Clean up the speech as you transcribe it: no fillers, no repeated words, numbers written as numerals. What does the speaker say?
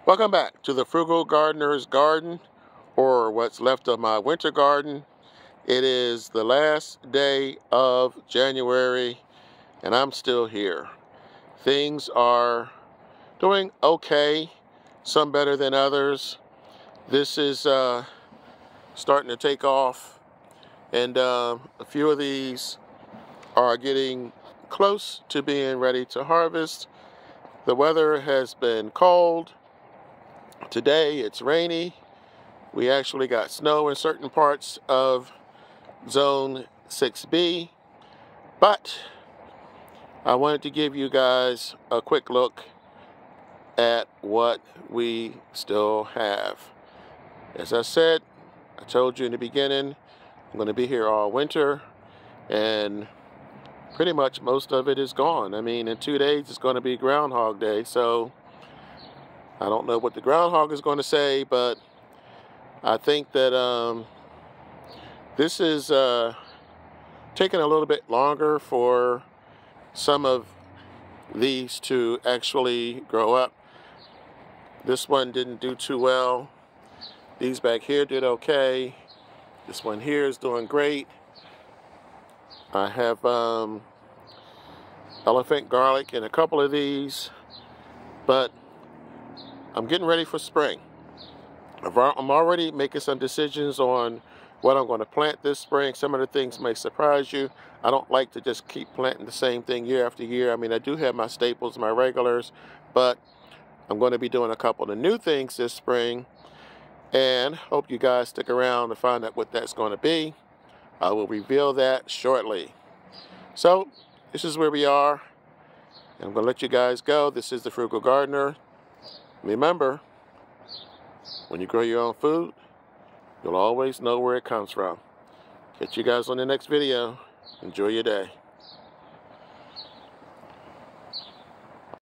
Welcome back to the Frugal Gardener's Garden, or what's left of my winter garden. It is the last day of January and I'm still here. Things are doing okay, some better than others. This is starting to take off, and a few of these are getting close to being ready to harvest. The weather has been cold. Today it's rainy. We actually got snow in certain parts of Zone 6B, but I wanted to give you guys a quick look at what we still have. As I said, I told you in the beginning, I'm going to be here all winter, and pretty much most of it is gone. I mean, in 2 days it's going to be Groundhog Day, so I don't know what the groundhog is going to say, but I think that this is taking a little bit longer for some of these to actually grow up. This one didn't do too well. These back here did okay. This one here is doing great. I have elephant garlic in a couple of these, but I'm getting ready for spring. I'm already making some decisions on what I'm going to plant this spring. Some of the things may surprise you. I don't like to just keep planting the same thing year after year. I mean, I do have my staples, my regulars, but I'm going to be doing a couple of new things this spring, and hope you guys stick around to find out what that's going to be. I will reveal that shortly. So this is where we are. I'm going to let you guys go. This is the Frugal Gardener. Remember, when you grow your own food, you'll always know where it comes from. Catch you guys on the next video. Enjoy your day.